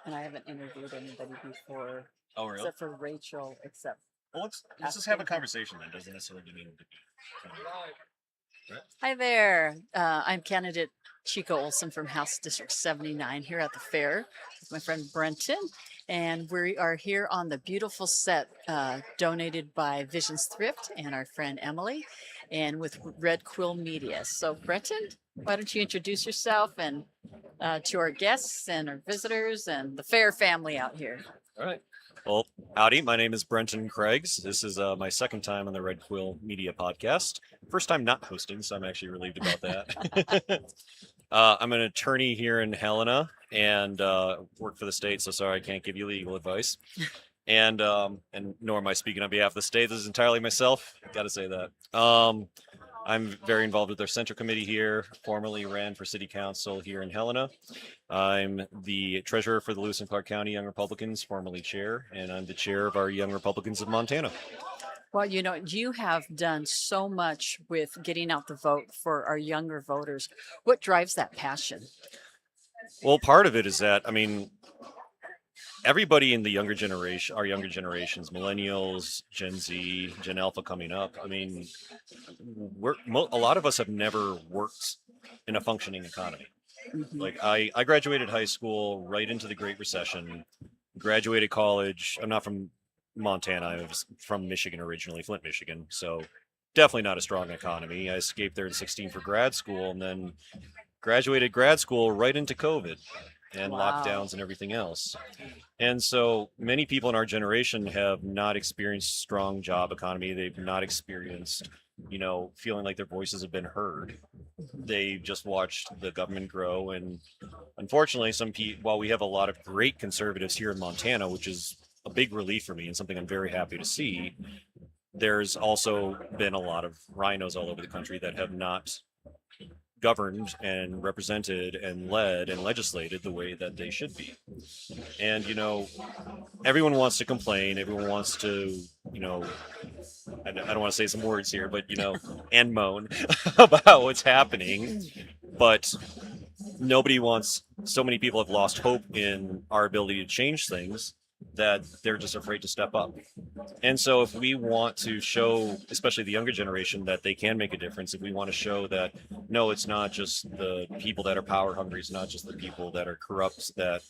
and I haven't interviewed anybody before, Oh, really? except for Rachel, except Well, let's just have a conversation then. Doesn't necessarily mean to be. Right? Hi there. I'm candidate Chiko Olson from House District 79 here at the fair with my friend Brenton. And we are here on the beautiful set donated by Visions Thrift and our friend Emily and with Red Quill Media. So, Brenton, why don't you introduce yourself and to our guests and our visitors and the fair family out here? All right. Well, howdy. My name is Brenton Craigs. This is my second time on the Red Quill Media podcast. First time not hosting, so I'm actually relieved about that. I'm an attorney here in Helena and work for the state, so sorry I can't give you legal advice. And nor am I speaking on behalf of the state. This is entirely myself. Got to say that. I'm very involved with their central committee here. Formerly ran for city council here in Helena. I'm the treasurer for the Lewis and Clark County Young Republicans, formerly chair, and I'm the chair of our Young Republicans of Montana. Well, you have done so much with getting out the vote for our younger voters. What drives that passion? Well, part of it is that, everybody in the younger generation, our younger generations, millennials, Gen Z, Gen Alpha coming up, a lot of us have never worked in a functioning economy. Mhm. Like I graduated high school right into the Great Recession, graduated college. I'm not from Montana. I was from Michigan originally, Flint, Michigan. So definitely not a strong economy. I escaped there in 16 for grad school and then graduated grad school right into COVID and Wow. lockdowns and everything else. And so many people in our generation have not experienced strong job economy. They've not experienced, feeling like their voices have been heard. They just watched the government grow. And unfortunately, while we have a lot of great conservatives here in Montana, which is a big relief for me and something I'm very happy to see, there's also been a lot of rhinos all over the country that have not governed and represented and led and legislated the way that they should be. And, everyone wants to complain. Everyone wants to, I don't want to say some words here, but, and moan about what's happening. But so many people have lost hope in our ability to change things that they're just afraid to step up. And so if we want to show, especially the younger generation, that they can make a difference, if we want to show that, no, it's not just the people that are power hungry, it's not just the people that are corrupt that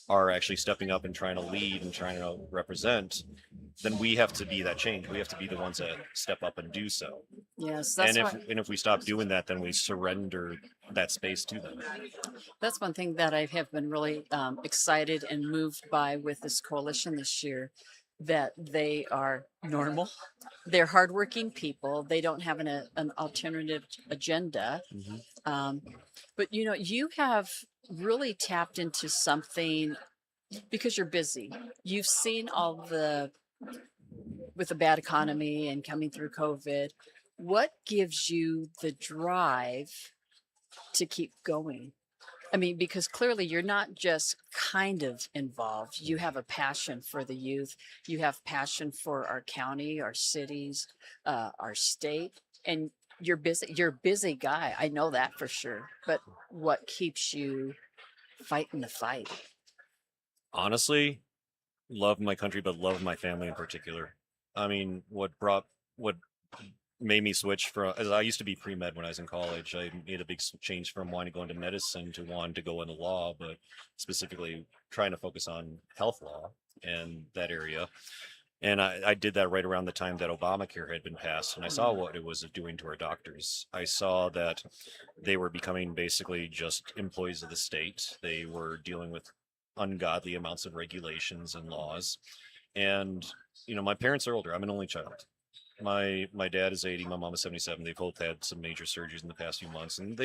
are actually stepping up and trying to lead and trying to represent, then we have to be that change. We have to be the ones that step up and do so. Yes, And if we stop doing that, then we surrender that space to them. that's one thing that I have been really excited and moved by with this coalition this year. That they are normal, they're hardworking people. They don't have an alternative agenda. Mm-hmm. Um, but you have really tapped into something because you're busy. You've seen all the with the bad economy and coming through COVID. What gives you the drive to keep going? I mean, because clearly you're not just kind of involved. You have a passion for the youth. You have passion for our county, our cities, our state, and you're busy. You're a busy guy. I know that for sure. But what keeps you fighting the fight? Honestly, love my country, but love my family in particular. What made me switch from, as I used to be pre-med when I was in college. I made a big change from wanting to go into medicine to wanting to go into law, but specifically trying to focus on health law and that area. And I did that right around the time that Obamacare had been passed, and I saw what it was doing to our doctors. I saw that they were becoming basically just employees of the state. They were dealing with ungodly amounts of regulations and laws. And, my parents are older. I'm an only child. My dad is 80, my mom is 77. They both had some major surgeries in the past few months, and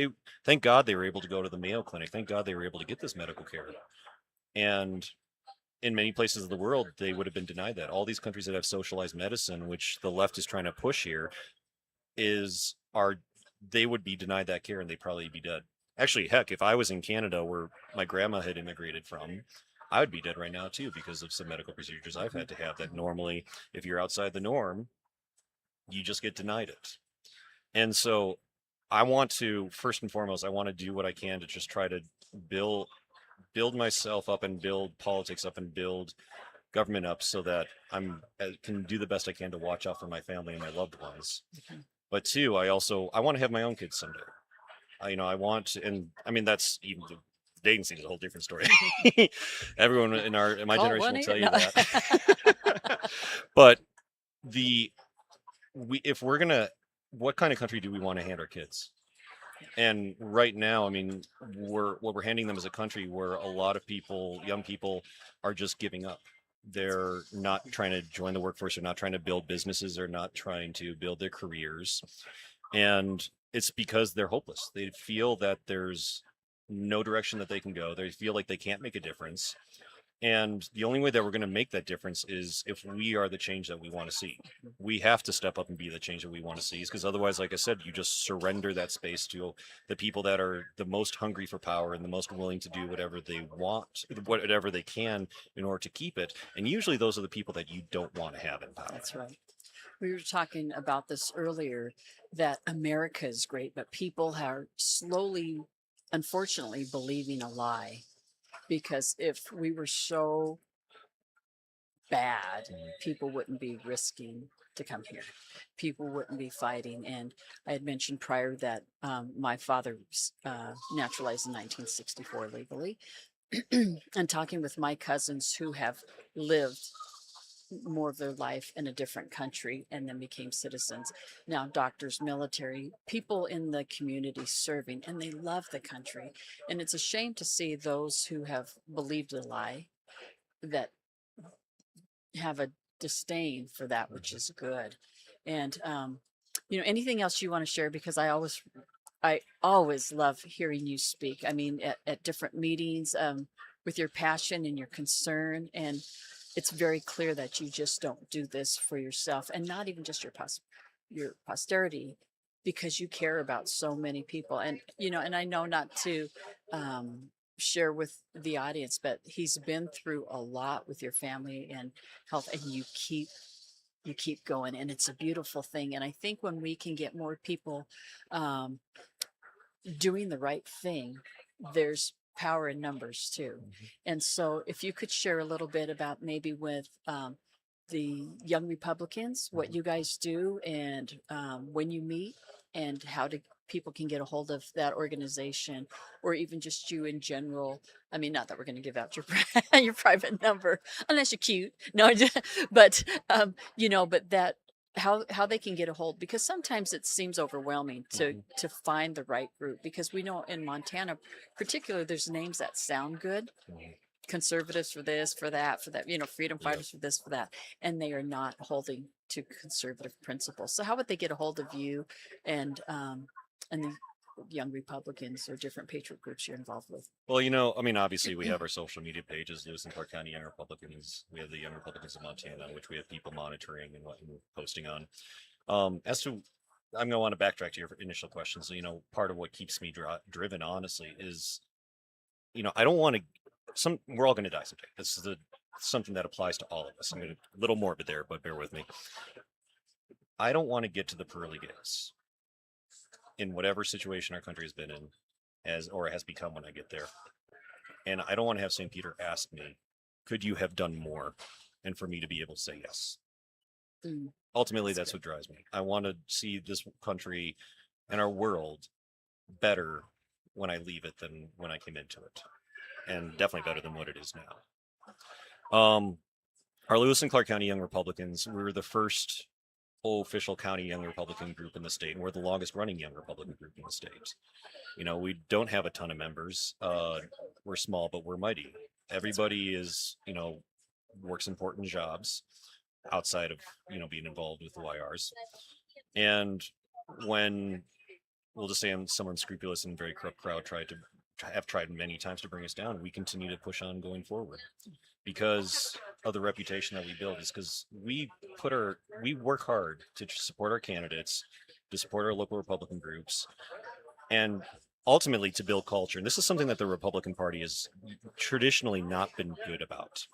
thank God they were able to go to the Mayo Clinic. Thank God they were able to get this medical care. And in many places of the world, they would have been denied that. All these countries that have socialized medicine, which the left is trying to push here, they would be denied that care and they'd probably be dead. Actually, heck, if I was in Canada where my grandma had immigrated from, I would be dead right now too because of some medical procedures I've had to have that normally, if you're outside the norm, you just get denied it. And so first and foremost, I want to do what I can to just try to build build myself up and build politics up and build government up so that I can do the best I can to watch out for my family and my loved ones. But two, I want to have my own kids someday. I want to, and I mean that's even the dating scene is a whole different story. Everyone in my Call generation will 1-800 tell you no. that. But if we're gonna, what kind of country do we want to hand our kids? And right now, I mean, what we're handing them as a country where a lot of people, young people, are just giving up. They're not trying to join the workforce. They're not trying to build businesses. They're not trying to build their careers. And it's because they're hopeless. They feel that there's no direction that they can go. They feel like they can't make a difference. And the only way that we're going to make that difference is if we are the change that we want to see. We have to step up and be the change that we want to see, because otherwise, like I said, you just surrender that space to the people that are the most hungry for power and the most willing to do whatever they want, whatever they can in order to keep it. And usually those are the people that you don't want to have in power. That's right. We were talking about this earlier, that America is great, but people are slowly, unfortunately, believing a lie. Because if we were so bad, people wouldn't be risking to come here. People wouldn't be fighting. And I had mentioned prior that my father was naturalized in 1964 legally. And talking with my cousins who have lived more of their life in a different country and then became citizens. Now, doctors, military, people in the community serving, and they love the country. And it's a shame to see those who have believed a lie that have a disdain for that which is good. And anything else you want to share? Because I always love hearing you speak. I mean, at different meetings, with your passion and your concern, and it's very clear that you just don't do this for yourself, and not even just your posterity, because you care about so many people. And and I know not to share with the audience, but he's been through a lot with your family and health, and you keep going, and it's a beautiful thing. And I think when we can get more people doing the right thing, there's power in numbers too. And so if you could share a little bit about maybe with the Young Republicans, what you guys do, and when you meet, and how people can get a hold of that organization, or even just you in general. I mean, not that we're going to give out your your private number unless you're cute. No, but but that how they can get a hold, because sometimes it seems overwhelming to find the right group, because we know in Montana particularly there's names that sound good, conservatives for this, for that, freedom fighters for this, for that, and they are not holding to conservative principles. So how would they get a hold of you and the Young Republicans or different patriot groups you're involved with? Well, I mean, obviously we have our social media pages, Lewis and Clark County Young Republicans. We have the Young Republicans of Montana, which we have people monitoring and what we're posting on. As to, I'm going to want to backtrack to your initial question. So, part of what keeps me driven, honestly, is, I don't want to, we're all going to die someday. This is something that applies to all of us. I'm going to, a little morbid there, but bear with me. I don't want to get to the pearly gates in whatever situation our country has been in, has become when I get there. And I don't want to have St. Peter ask me, could you have done more? And for me to be able to say yes. Ultimately, that's what drives me. I want to see this country and our world better when I leave it than when I came into it. And definitely better than what it is now. Our Lewis and Clark County Young Republicans, we were the first full official county Young Republican group in the state, and we're the longest running Young Republican group in the state. We don't have a ton of members. We're small, but we're mighty. Everybody is, works important jobs outside of, being involved with the YRs. And when, we'll just say some unscrupulous and very corrupt crowd have tried many times to bring us down, we continue to push on going forward because of the reputation that we build. Is because we work hard to support our candidates, to support our local Republican groups, and ultimately to build culture. And this is something that the Republican Party has traditionally not been good about.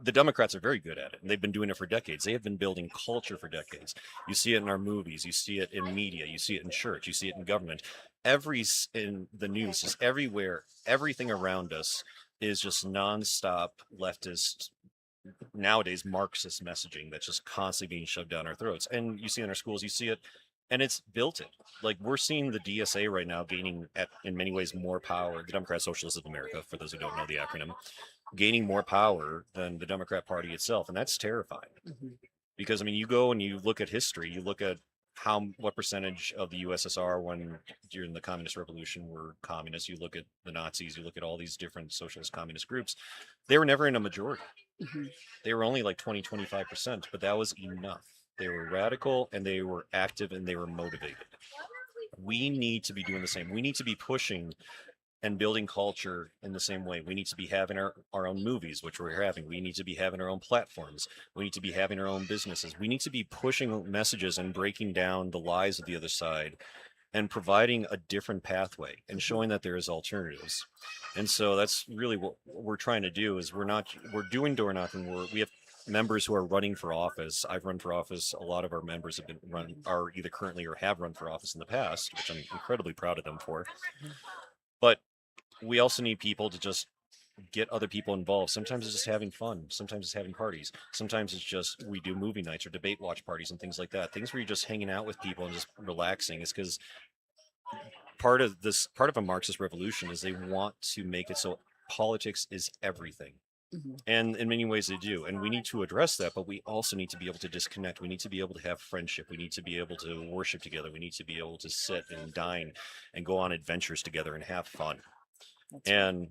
The Democrats are very good at it, and they've been doing it for decades. They have been building culture for decades. You see it in our movies, you see it in media, you see it in church, you see it in government. in the news, is everywhere. Everything around us is just nonstop leftist, nowadays Marxist messaging that's just constantly being shoved down our throats. And you see it in our schools, you see it, and it's built in. Like we're seeing the DSA right now gaining, in many ways, more power. The Democrat Socialists of America, for those who don't know the acronym, gaining more power than the Democrat Party itself, and that's terrifying. Mhm. Because I mean, you go and you look at history, you look at what percentage of the USSR when during the communist revolution were communists. You look at the Nazis, you look at all these different socialist communist groups. They were never in a majority. Mhm. They were only like 20-25%, but that was enough. They were radical and they were active and they were motivated. We need to be doing the same. We need to be pushing and building culture in the same way. We need to be having our own movies, which we're having. We need to be having our own platforms. We need to be having our own businesses. We need to be pushing messages and breaking down the lies of the other side and providing a different pathway and showing that there is alternatives. And so that's really what we're trying to do. Is we're doing door knocking. We have members who are running for office. I've run for office. A lot of our members are either currently or have run for office in the past, which I'm incredibly proud of them for. But we also need people to just get other people involved. Sometimes it's just having fun. Sometimes it's having parties. Sometimes it's just we do movie nights or debate watch parties and things like that. Things where you're just hanging out with people and just relaxing. Is because part of a Marxist revolution is they want to make it so politics is everything. Mhm. And in many ways they do. And we need to address that, but we also need to be able to disconnect. We need to be able to have friendship. We need to be able to worship together. We need to be able to sit and dine and go on adventures together and have fun. That's right. And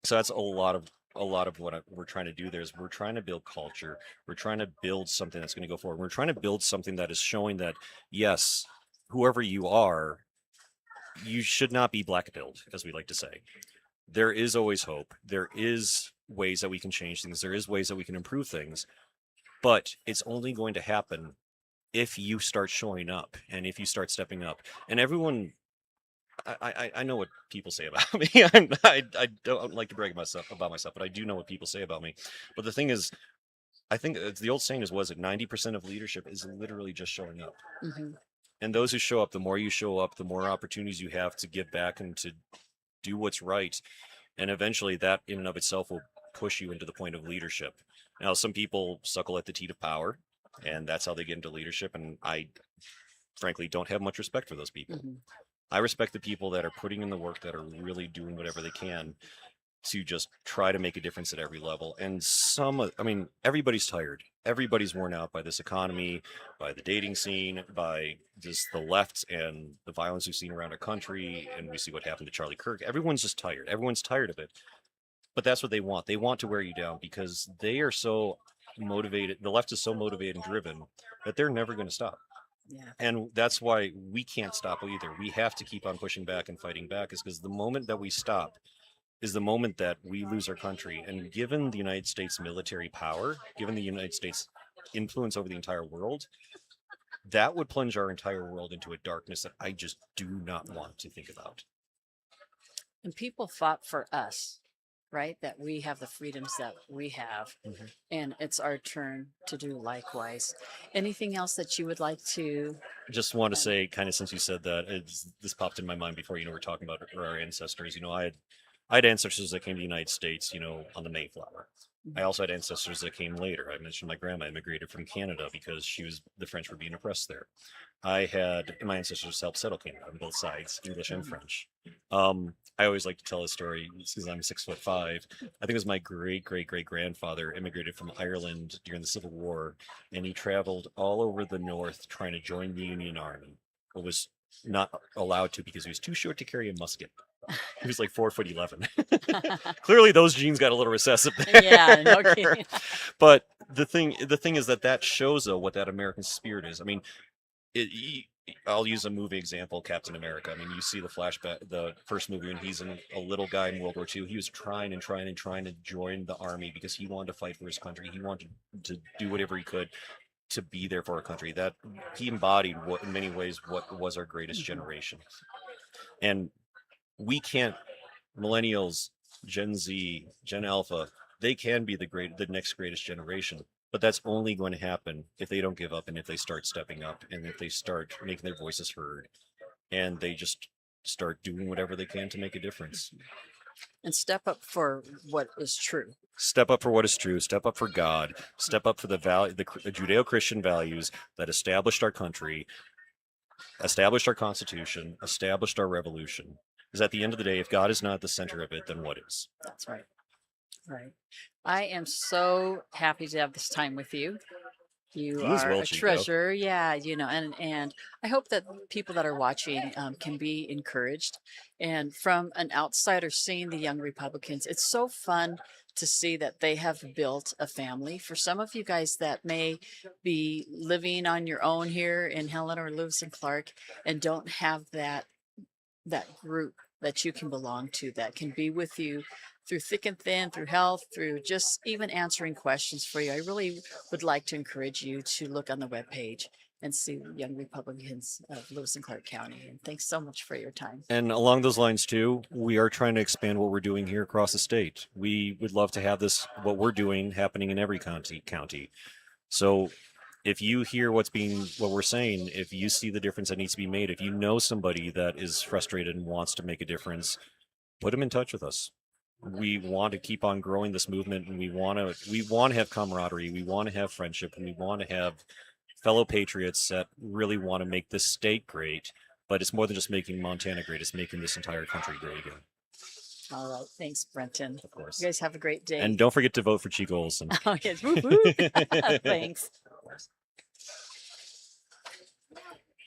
so that's a lot of what we're trying to do there is we're trying to build culture. We're trying to build something that's going to go forward. We're trying to build something that is showing that, yes, whoever you are, you should not be black-pilled, as we like to say. There is always hope. There is ways that we can change things. There is ways that we can improve things. But it's only going to happen if you start showing up and if you start stepping up. And everyone, I know what people say about me. I don't like to brag about myself, but I do know what people say about me. But the thing is, I think it's the old saying is, was it 90% of leadership is literally just showing up. Mhm. And those who show up, the more you show up, the more opportunities you have to give back and to do what's right. And eventually that in and of itself will push you into the point of leadership. Now, some people suckle at the teat of power, and that's how they get into leadership. And I frankly don't have much respect for those people. Mhm. I respect the people that are putting in the work, that are really doing whatever they can to just try to make a difference at every level. And I mean, everybody's tired. Everybody's worn out by this economy, by the dating scene, by just the left and the violence we've seen around our country. And we see what happened to Charlie Kirk. Everyone's just tired. Everyone's tired of it. But that's what they want. They want to wear you down because they are so motivated. The left is so motivated and driven that they're never going to stop. Yeah. And that's why we can't stop either. We have to keep on pushing back and fighting back, is because the moment that we stop is the moment that we lose our country. And given the United States military power, given the United States influence over the entire world, that would plunge our entire world into a darkness that I just do not want to think about. And people fought for us, right? That we have the freedoms that we have. Mhm. And it's our turn to do likewise. Anything else that you would like to? Just want to say, kind of since you said that, this popped in my mind before. We're talking about our ancestors. I had ancestors that came to the United States, on the Mayflower. I also had ancestors that came later. I mentioned my grandma immigrated from Canada because the French were being oppressed there. My ancestors helped settle Canada on both sides, English and French. I always like to tell a story because I'm 6'5". I think it was my great great great grandfather immigrated from Ireland during the Civil War, and he traveled all over the North trying to join the Union Army, but was not allowed to because he was too short to carry a musket. He was like 4'11". Clearly, those genes got a little recessive there. Yeah, no kidding. But the thing is that shows what that American spirit is. I mean, I'll use a movie example, Captain America. I mean, you see the flashback, the first movie when he's a little guy in World War II. He was trying to join the army because he wanted to fight for his country. He wanted to do whatever he could to be there for our country. That he embodied in many ways what was our greatest generation. And we can't, millennials, Gen Z, Gen Alpha, they can be the next greatest generation. But that's only going to happen if they don't give up and if they start stepping up and if they start making their voices heard and they just start doing whatever they can to make a difference. And step up for what is true. Step up for what is true. Step up for God. Step up for the Judeo-Christian values that established our country, established our Constitution, established our revolution. Because at the end of the day, if God is not at the center of it, then what is? That's right. Right. I am so happy to have this time with you. You You as are well, a Chiko. treasure. Yeah, and I hope that people that are watching can be encouraged. And from an outsider seeing the young Republicans, it's so fun to see that they have built a family. For some of you guys that may be living on your own here in Helena or Lewis and Clark and don't have that group that you can belong to, that can be with you through thick and thin, through health, through just even answering questions for you. I really would like to encourage you to look on the webpage and see the Young Republicans of Lewis and Clark County. And thanks so much for your time. And along those lines too, we are trying to expand what we're doing here across the state. We would love to have this, what we're doing, happening in every county. So if you hear what we're saying, if you see the difference that needs to be made, if you know somebody that is frustrated and wants to make a difference, put them in touch with us. We want to keep on growing this movement, and we want to have camaraderie, we want to have friendship, and we want to have fellow patriots that really want to make this state great. But it's more than just making Montana great, it's making this entire country great again. All right. Thanks, Brenton. Of course. You guys have a great day. And don't forget to vote for Chiko Olson. Oh, yes. Woo-hoo. Thanks.